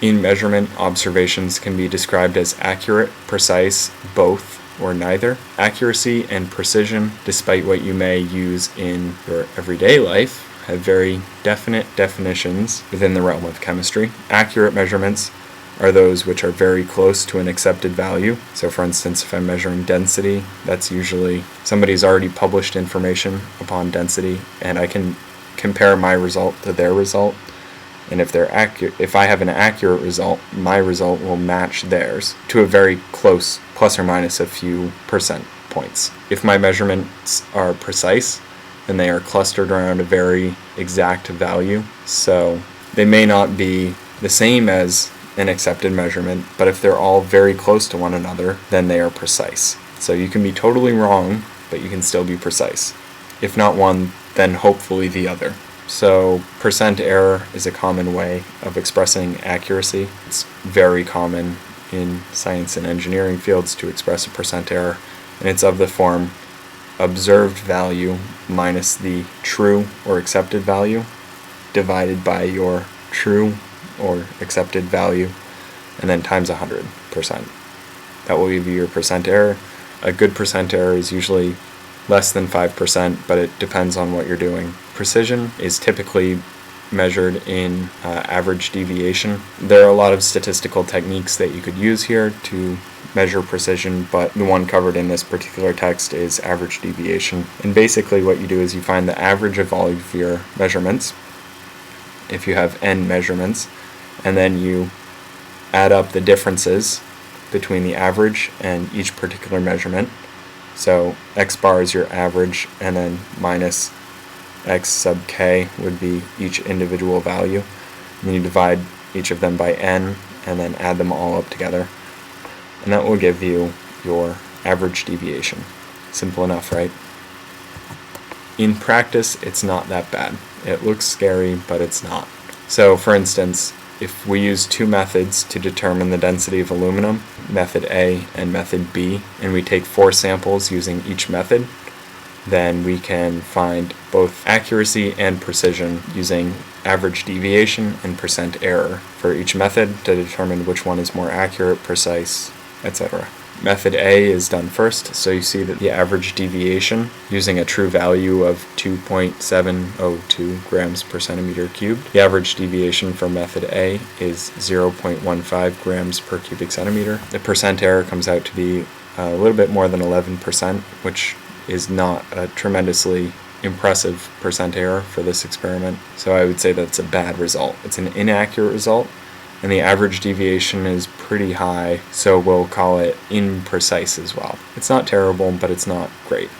In measurement, observations can be described as accurate, precise, both, or neither. Accuracy and precision, despite what you may use in your everyday life, have very definite definitions within the realm of chemistry. Accurate measurements are those which are very close to an accepted value. So for instance, if I'm measuring density, that's usually somebody's already published information upon density, and I can compare my result to their result. And if I have an accurate result, my result will match theirs to a very close, plus or minus a few percent points. If my measurements are precise, then they are clustered around a very exact value. So they may not be the same as an accepted measurement, but if they're all very close to one another, then they are precise. So you can be totally wrong, but you can still be precise. If not one, then hopefully the other. So percent error is a common way of expressing accuracy. It's very common in science and engineering fields to express a percent error, and it's of the form observed value minus the true or accepted value divided by your true or accepted value, and then times 100%. That will give you your percent error. A good percent error is usually less than 5%, but it depends on what you're doing. Precision is typically measured in average deviation. There are a lot of statistical techniques that you could use here to measure precision, but the one covered in this particular text is average deviation. And basically what you do is you find the average of all of your measurements, if you have n measurements, and then you add up the differences between the average and each particular measurement. So x bar is your average, and then minus x sub k would be each individual value. And then you divide each of them by n, and then add them all up together. And that will give you your average deviation. Simple enough, right? In practice, it's not that bad. It looks scary, but it's not. So for instance, if we use two methods to determine the density of aluminum, method A and method B, and we take 4 samples using each method, then we can find both accuracy and precision using average deviation and percent error for each method to determine which one is more accurate, precise, etc. Method A is done first, so you see that the average deviation using a true value of 2.702 grams per centimeter cubed. The average deviation for method A is 0.15 grams per cubic centimeter. The percent error comes out to be a little bit more than 11%, which is not a tremendously impressive percent error for this experiment. So I would say that's a bad result. It's an inaccurate result, and the average deviation is pretty high, so we'll call it imprecise as well. It's not terrible, but it's not great.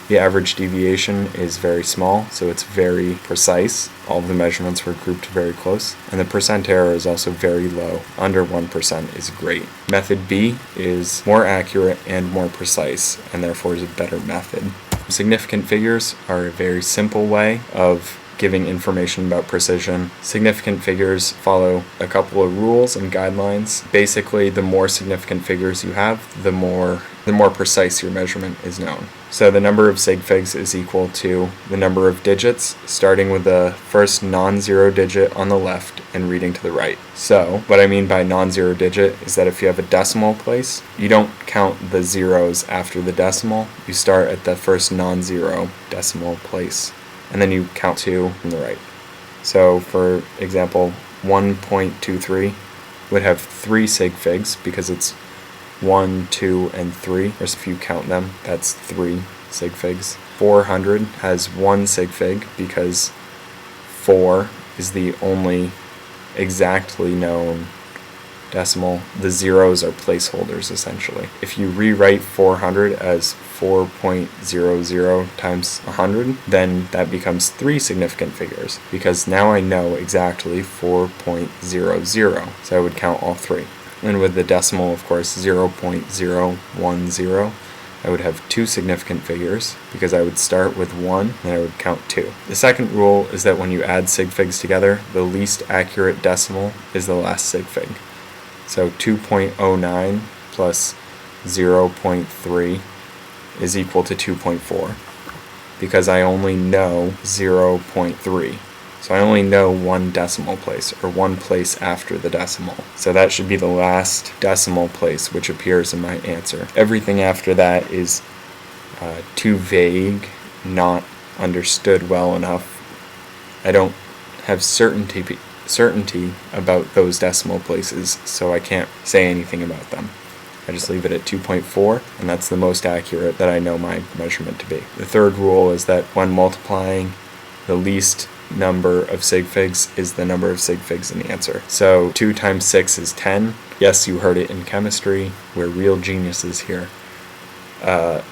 The average deviation is very small, so it's very precise. All of the measurements were grouped very close, and the percent error is also very low. Under 1% is great. Method B is more accurate and more precise, and therefore is a better method. Significant figures are a very simple way of giving information about precision. Significant figures follow a couple of rules and guidelines. Basically, the more significant figures you have, the more precise your measurement is known. So the number of sig figs is equal to the number of digits, starting with the first non-zero digit on the left and reading to the right. So what I mean by non-zero digit is that if you have a decimal place, you don't count the zeros after the decimal. You start at the first non-zero decimal place, and then you count 2 from the right. So for example, 1.23 would have 3 sig figs because it's 1, 2, and 3. Or if you count them, that's 3 sig figs. 400 has 1 sig fig because 4 is the only exactly known decimal. The zeros are placeholders essentially. If you rewrite 400 as 4.00 times 100, then that becomes 3 significant figures, because now I know exactly 4.00, so I would count all 3. And with the decimal, of course, 0.010, I would have 2 significant figures, because I would start with 1 and I would count 2. The second rule is that when you add sig figs together, the least accurate decimal is the last sig fig. So 2.09 plus 0.3 is equal to 2.4, because I only know 0.3. So I only know one decimal place, or one place after the decimal. So that should be the last decimal place which appears in my answer. Everything after that is too vague, not understood well enough. I don't have certainty about those decimal places, so I can't say anything about them. I just leave it at 2.4, and that's the most accurate that I know my measurement to be. The third rule is that when multiplying, the least number of sig figs is the number of sig figs in the answer. So 2 times 6 is 10. Yes, you heard it in chemistry. We're real geniuses here.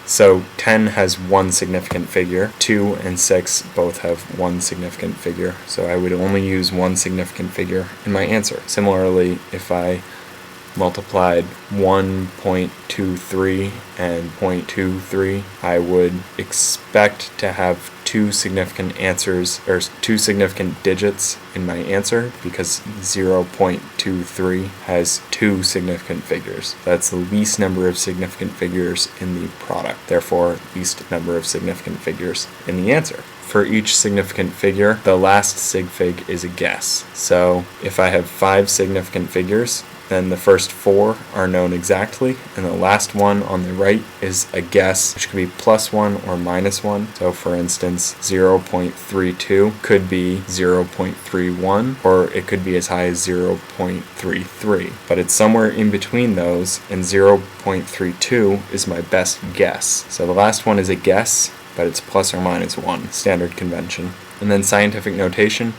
So 10 has one significant figure. 2 and 6 both have one significant figure. So I would only use one significant figure in my answer. Similarly, if I multiplied 1.23 and 0.23, I would expect to have two significant answers, or two significant digits in my answer, because 0.23 has two significant figures. That's the least number of significant figures in the product, therefore least number of significant figures in the answer. For each significant figure, the last sig fig is a guess. So if I have 5 significant figures, then the first 4 are known exactly, and the last one on the right is a guess, which could be +1 or -1. So for instance, 0.32 could be 0.31, or it could be as high as 0.33. But it's somewhere in between those, and 0.32 is my best guess. So the last one is a guess, but it's ±1, standard convention. And then scientific notation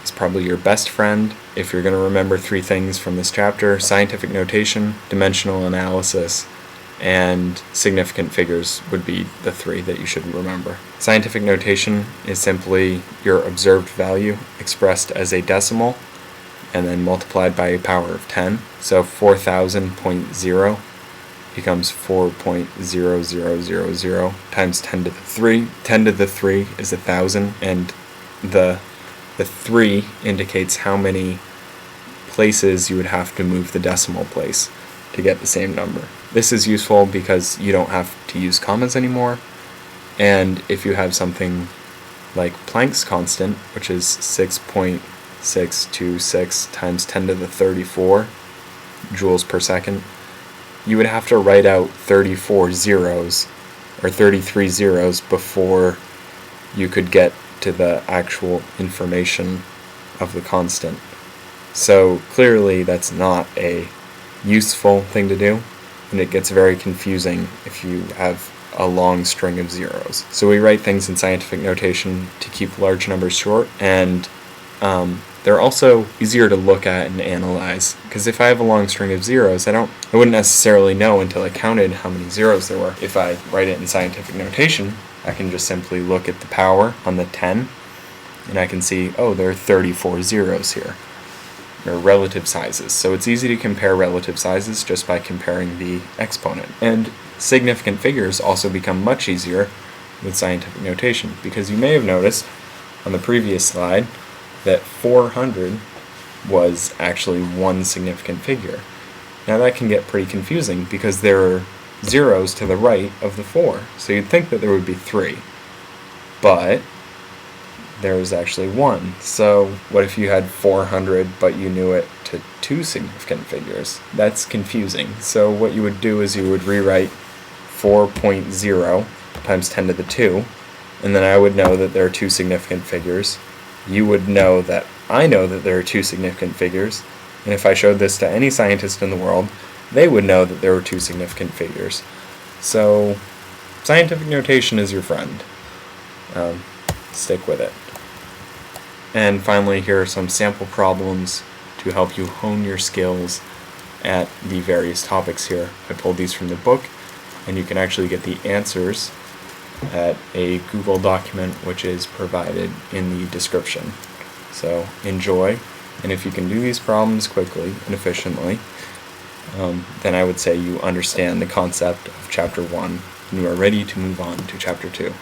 is probably your best friend. If you're going to remember 3 things from this chapter: scientific notation, dimensional analysis, and significant figures would be the 3 that you should remember. Scientific notation is simply your observed value expressed as a decimal and then multiplied by a power of 10. So 4,000.0 becomes 4.0000 times 10 to the 3. 10 to the 3 is 1,000, and the 3 indicates how many places you would have to move the decimal place to get the same number. This is useful because you don't have to use commas anymore, and if you have something like Planck's constant, which is 6.626 times 10 to the 34 joules per second, you would have to write out 34 zeros or 33 zeros before you could get to the actual information of the constant. So clearly that's not a useful thing to do, and it gets very confusing if you have a long string of zeros. So we write things in scientific notation to keep large numbers short, and they're also easier to look at and analyze, because if I have a long string of zeros, I wouldn't necessarily know until I counted how many zeros there were. If I write it in scientific notation, I can just simply look at the power on the 10, and I can see, oh, there are 34 zeros here, or relative sizes. So it's easy to compare relative sizes just by comparing the exponent. And significant figures also become much easier with scientific notation, because you may have noticed on the previous slide that 400 was actually one significant figure. Now that can get pretty confusing because there are zeros to the right of the 4, so you'd think that there would be 3, but there was actually 1. So what if you had 400 but you knew it to 2 significant figures? That's confusing. So what you would do is you would rewrite 4.0 times 10 to the 2, and then I would know that there are 2 significant figures. You would know that I know that there are 2 significant figures, and if I showed this to any scientist in the world, they would know that there were 2 significant figures. So scientific notation is your friend. Stick with it. And finally, here are some sample problems to help you hone your skills at the various topics here. I pulled these from the book, and you can actually get the answers at a Google document which is provided in the description. So enjoy, and if you can do these problems quickly and efficiently, then I would say you understand the concept of Chapter 1 and you are ready to move on to Chapter 2.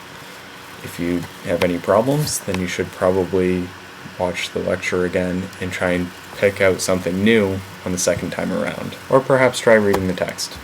If you have any problems, then you should probably watch the lecture again and try and pick out something new on the second time around, or perhaps try reading the text.